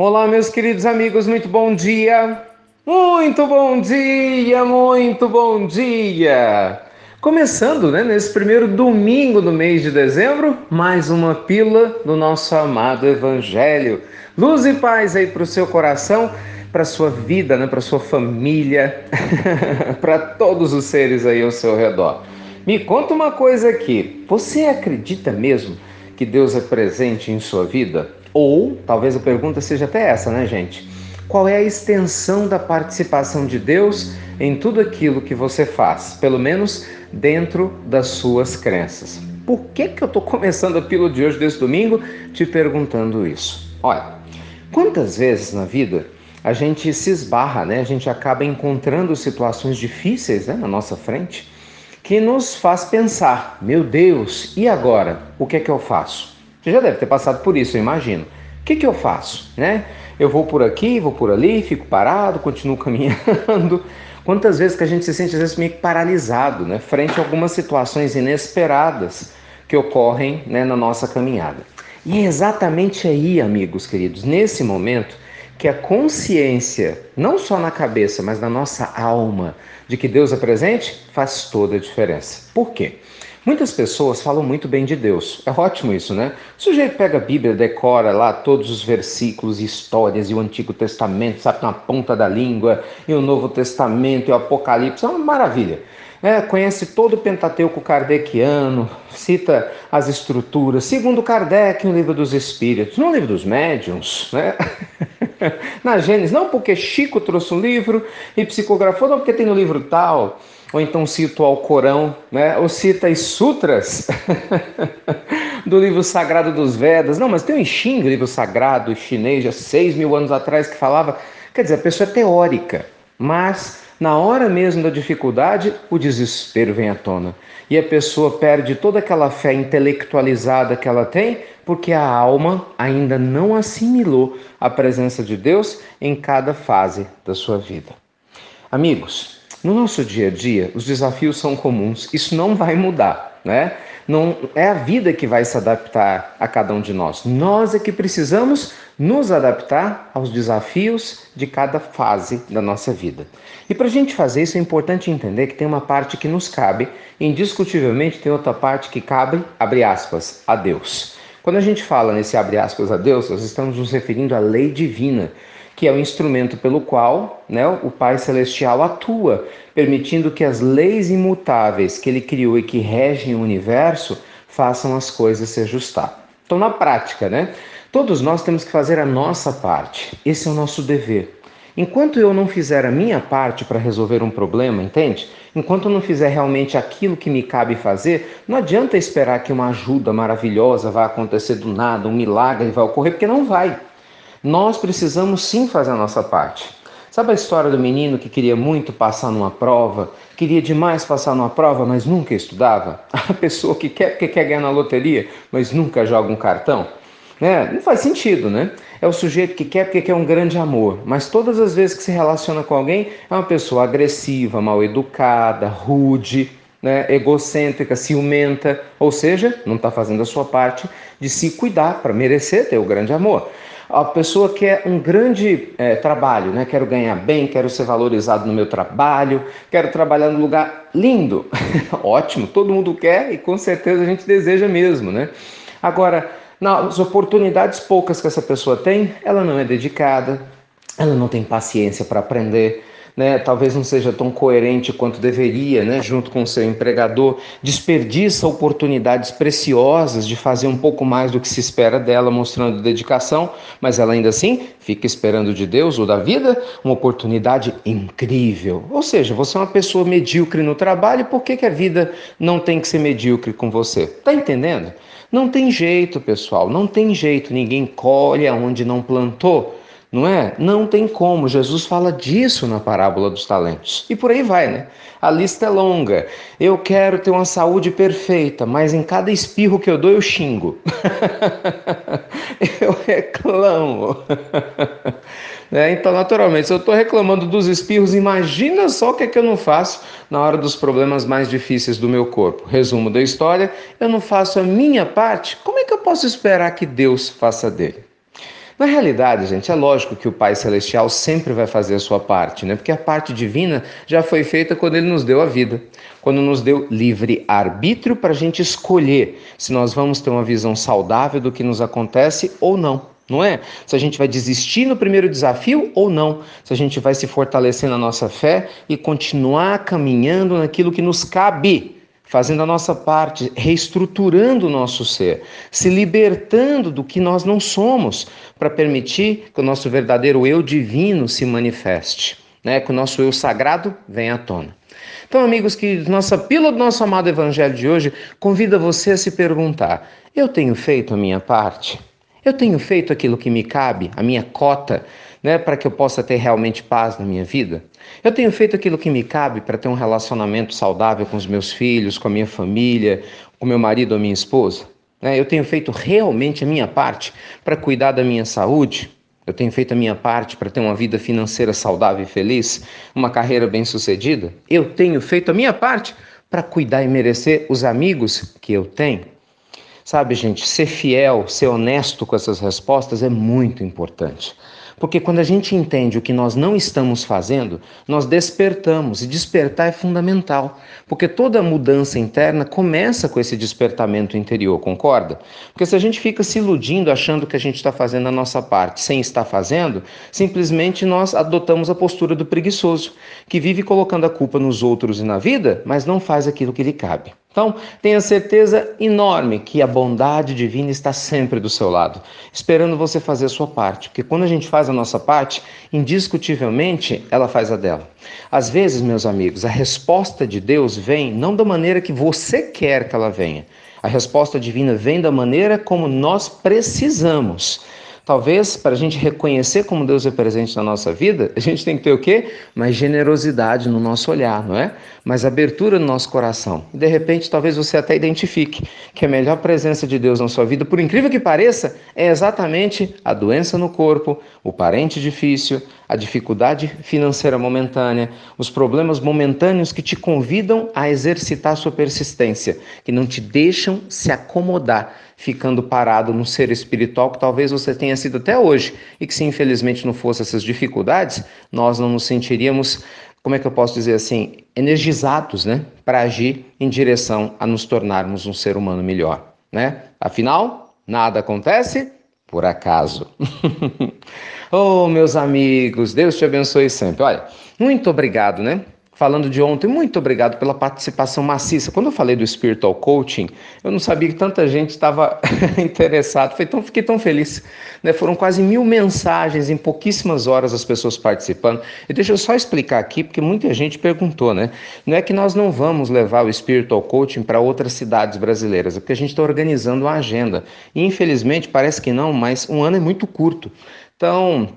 Olá, meus queridos amigos, muito bom dia! Muito bom dia, muito bom dia! Começando, nesse primeiro domingo do mês de dezembro, mais uma pílula do nosso amado Evangelho. Luz e paz aí para o seu coração, para a sua vida, para a sua família, para todos os seres aí ao seu redor. Me conta uma coisa aqui, você acredita mesmo que Deus é presente em sua vida? Ou, talvez a pergunta seja até essa, gente? Qual é a extensão da participação de Deus em tudo aquilo que você faz, pelo menos dentro das suas crenças? Por que eu estou começando a pílula de hoje desse domingo te perguntando isso? Olha, quantas vezes na vida a gente se esbarra, a gente acaba encontrando situações difíceis na nossa frente que nos faz pensar, meu Deus, e agora? O que é que eu faço? Você já deve ter passado por isso, eu imagino. O que eu faço, Eu vou por aqui, vou por ali, fico parado, continuo caminhando. Quantas vezes que a gente se sente, às vezes, meio paralisado, frente a algumas situações inesperadas que ocorrem, na nossa caminhada. E é exatamente aí, amigos queridos, nesse momento, que a consciência, não só na cabeça, mas na nossa alma, de que Deus é presente, faz toda a diferença. Por quê? Muitas pessoas falam muito bem de Deus. É ótimo isso, O sujeito pega a Bíblia, decora lá todos os versículos e histórias e o Antigo Testamento, sabe, na ponta da língua, e o Novo Testamento e o Apocalipse, é uma maravilha. Conhece todo o Pentateuco kardeciano, cita as estruturas, segundo Kardec, no Livro dos Espíritos, no Livro dos Médiuns, na Gênesis, não porque Chico trouxe um livro e psicografou, não porque tem no livro tal, ou então cita o Alcorão, ou cita as sutras do livro sagrado dos Vedas, não, mas tem o I Ching, livro sagrado chinês, já 6.000 anos atrás, que falava, quer dizer, a pessoa é teórica, mas na hora mesmo da dificuldade, o desespero vem à tona. E a pessoa perde toda aquela fé intelectualizada que ela tem, porque a alma ainda não assimilou a presença de Deus em cada fase da sua vida. Amigos, no nosso dia a dia, os desafios são comuns, isso não vai mudar, Não é a vida que vai se adaptar a cada um de nós. Nós é que precisamos nos adaptar aos desafios de cada fase da nossa vida. E para a gente fazer isso é importante entender que tem uma parte que nos cabe, e indiscutivelmente tem outra parte que cabe, abre aspas, a Deus. Quando a gente fala nesse abre aspas a Deus, nós estamos nos referindo à lei divina, que é o instrumento pelo qual o Pai Celestial atua, permitindo que as leis imutáveis que Ele criou e que regem o universo façam as coisas se ajustar. Então, na prática, todos nós temos que fazer a nossa parte. Esse é o nosso dever. Enquanto eu não fizer a minha parte para resolver um problema, entende? Enquanto eu não fizer realmente aquilo que me cabe fazer, não adianta esperar que uma ajuda maravilhosa vá acontecer do nada, um milagre vai ocorrer, porque não vai. Nós precisamos sim fazer a nossa parte. Sabe a história do menino que queria muito passar numa prova, queria demais passar numa prova, mas nunca estudava? A pessoa que quer ganhar na loteria, mas nunca joga um cartão? Não faz sentido, É o sujeito que quer porque quer um grande amor, mas todas as vezes que se relaciona com alguém é uma pessoa agressiva, mal educada, rude, egocêntrica, ciumenta, ou seja, não está fazendo a sua parte de se cuidar para merecer ter o grande amor. A pessoa quer um grande trabalho, Quero ganhar bem, quero ser valorizado no meu trabalho, quero trabalhar num lugar lindo. Ótimo, todo mundo quer e com certeza a gente deseja mesmo, Agora, nas oportunidades poucas que essa pessoa tem, ela não é dedicada, ela não tem paciência para aprender, talvez não seja tão coerente quanto deveria, junto com o seu empregador, desperdiça oportunidades preciosas de fazer um pouco mais do que se espera dela, mostrando dedicação, mas ela ainda assim fica esperando de Deus ou da vida uma oportunidade incrível. Ou seja, você é uma pessoa medíocre no trabalho, por que a vida não tem que ser medíocre com você? Tá entendendo? Não tem jeito, pessoal, não tem jeito, ninguém colhe aonde não plantou. Não é? Não tem como. Jesus fala disso na parábola dos talentos. E por aí vai, A lista é longa. Eu quero ter uma saúde perfeita, mas em cada espirro que eu dou, eu xingo. Eu reclamo. Então, naturalmente, se eu estou reclamando dos espirros, imagina só o que eu não faço na hora dos problemas mais difíceis do meu corpo. Resumo da história, eu não faço a minha parte, como é que eu posso esperar que Deus faça dele? Na realidade, gente, é lógico que o Pai Celestial sempre vai fazer a sua parte, né? Porque a parte divina já foi feita quando Ele nos deu a vida, quando nos deu livre arbítrio para a gente escolher se nós vamos ter uma visão saudável do que nos acontece ou não. Não é? Se a gente vai desistir no primeiro desafio ou não. Se a gente vai se fortalecer na nossa fé e continuar caminhando naquilo que nos cabe, fazendo a nossa parte, reestruturando o nosso ser, se libertando do que nós não somos, para permitir que o nosso verdadeiro eu divino se manifeste, né? Que o nosso eu sagrado venha à tona. Então, amigos, que nossa pílula do nosso amado evangelho de hoje convida você a se perguntar: eu tenho feito a minha parte? Eu tenho feito aquilo que me cabe, a minha cota, né, para que eu possa ter realmente paz na minha vida? Eu tenho feito aquilo que me cabe para ter um relacionamento saudável com os meus filhos, com a minha família, com meu marido ou minha esposa? Eu tenho feito realmente a minha parte para cuidar da minha saúde? Eu tenho feito a minha parte para ter uma vida financeira saudável e feliz, uma carreira bem-sucedida? Eu tenho feito a minha parte para cuidar e merecer os amigos que eu tenho? Sabe, gente, ser fiel, ser honesto com essas respostas é muito importante. Porque quando a gente entende o que nós não estamos fazendo, nós despertamos, e despertar é fundamental. Porque toda mudança interna começa com esse despertamento interior, concorda? Porque se a gente fica se iludindo, achando que a gente está fazendo a nossa parte sem estar fazendo, simplesmente nós adotamos a postura do preguiçoso, que vive colocando a culpa nos outros e na vida, mas não faz aquilo que lhe cabe. Então, tenha certeza enorme que a bondade divina está sempre do seu lado, esperando você fazer a sua parte. Porque quando a gente faz a nossa parte, indiscutivelmente, ela faz a dela. Às vezes, meus amigos, a resposta de Deus vem não da maneira que você quer que ela venha. A resposta divina vem da maneira como nós precisamos. Talvez, para a gente reconhecer como Deus é presente na nossa vida, a gente tem que ter o quê? Mais generosidade no nosso olhar, não é? Mais abertura no nosso coração. E de repente, talvez você até identifique que a melhor presença de Deus na sua vida, por incrível que pareça, é exatamente a doença no corpo, o parente difícil, a dificuldade financeira momentânea, os problemas momentâneos que te convidam a exercitar sua persistência, que não te deixam se acomodar, ficando parado num ser espiritual que talvez você tenha sido até hoje, e que se infelizmente não fosse essas dificuldades, nós não nos sentiríamos, como é que eu posso dizer assim, energizados, né, para agir em direção a nos tornarmos um ser humano melhor, né? Afinal, nada acontece por acaso. Oh, meus amigos, Deus te abençoe sempre. Olha, muito obrigado, né? Falando de ontem, muito obrigado pela participação maciça. Quando eu falei do Spiritual Coaching, eu não sabia que tanta gente estava interessada. Fiquei tão feliz, né? Foram quase 1000 mensagens em pouquíssimas horas, as pessoas participando. E deixa eu só explicar aqui, porque muita gente perguntou, né? Não é que nós não vamos levar o Spiritual Coaching para outras cidades brasileiras, é porque a gente está organizando uma agenda. E infelizmente, parece que não, mas um ano é muito curto. Então,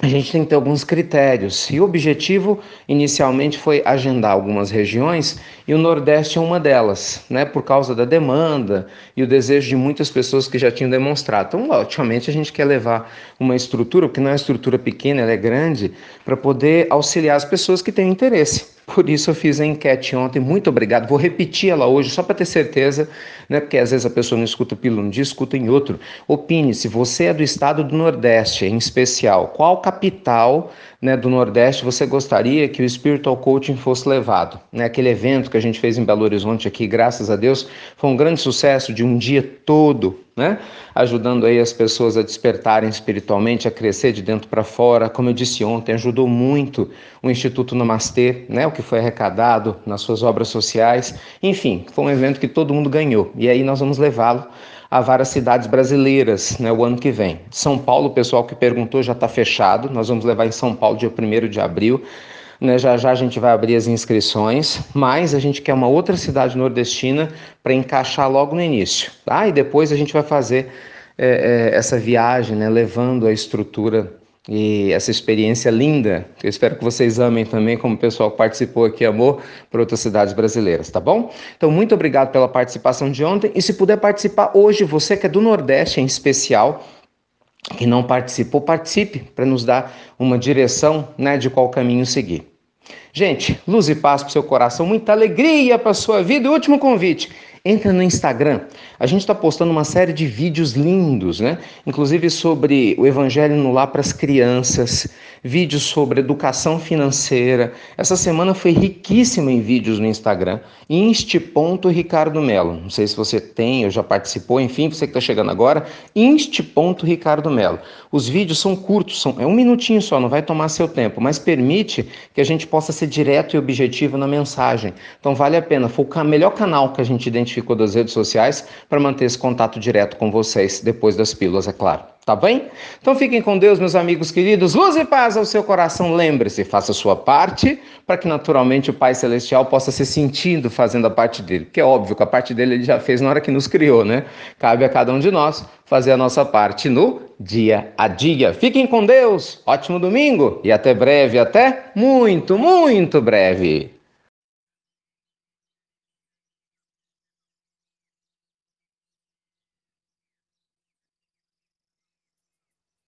a gente tem que ter alguns critérios, e o objetivo inicialmente foi agendar algumas regiões, e o Nordeste é uma delas, né, por causa da demanda e o desejo de muitas pessoas que já tinham demonstrado. Então, logicamente, a gente quer levar uma estrutura, porque não é uma estrutura pequena, ela é grande, para poder auxiliar as pessoas que têm interesse. Por isso eu fiz a enquete ontem, muito obrigado. Vou repetir ela hoje, só para ter certeza, né? Porque às vezes a pessoa não escuta o pílula num dia, escuta em outro. Opine, se você é do estado do Nordeste, em especial, qual capital, né, do Nordeste você gostaria que o Spiritual Coaching fosse levado? Né? Aquele evento que a gente fez em Belo Horizonte aqui, graças a Deus, foi um grande sucesso de um dia todo, né? Ajudando aí as pessoas a despertarem espiritualmente, a crescer de dentro para fora. Como eu disse ontem, ajudou muito o Instituto Namastê, né? O que foi arrecadado nas suas obras sociais. Enfim, foi um evento que todo mundo ganhou. E aí nós vamos levá-lo a várias cidades brasileiras, né, o ano que vem. São Paulo, o pessoal que perguntou, já está fechado. Nós vamos levar em São Paulo dia 1º de abril. Né, já já a gente vai abrir as inscrições, mas a gente quer uma outra cidade nordestina para encaixar logo no início, tá? E depois a gente vai fazer essa viagem, né, levando a estrutura e essa experiência linda, que eu espero que vocês amem também, como o pessoal que participou aqui amou, para outras cidades brasileiras, tá bom? Então, muito obrigado pela participação de ontem, e se puder participar hoje, você que é do Nordeste em especial, que não participou, participe para nos dar uma direção, né, de qual caminho seguir. Gente, luz e paz para o seu coração, muita alegria para a sua vida. E último convite, Entra no Instagram. A gente está postando uma série de vídeos lindos, né? Inclusive sobre o Evangelho no Lar para as crianças, vídeos sobre educação financeira. Essa semana foi riquíssima em vídeos no Instagram. Inst.Ricardo Melo. Não sei se você tem ou já participou, enfim, você que está chegando agora. Inst.Ricardo Melo. Os vídeos são curtos, é 1 minutinho só, não vai tomar seu tempo, mas permite que a gente possa ser direto e objetivo na mensagem. Então vale a pena, foi o melhor canal que a gente identificou das redes sociais para manter esse contato direto com vocês, depois das pílulas, é claro. Tá bem? Então fiquem com Deus, meus amigos queridos. Luz e paz ao seu coração. Lembre-se, faça a sua parte para que naturalmente o Pai Celestial possa se sentindo fazendo a parte dele. Porque é óbvio que a parte dele ele já fez na hora que nos criou, né? Cabe a cada um de nós fazer a nossa parte no dia a dia. Fiquem com Deus. Ótimo domingo e até breve, até muito, muito breve.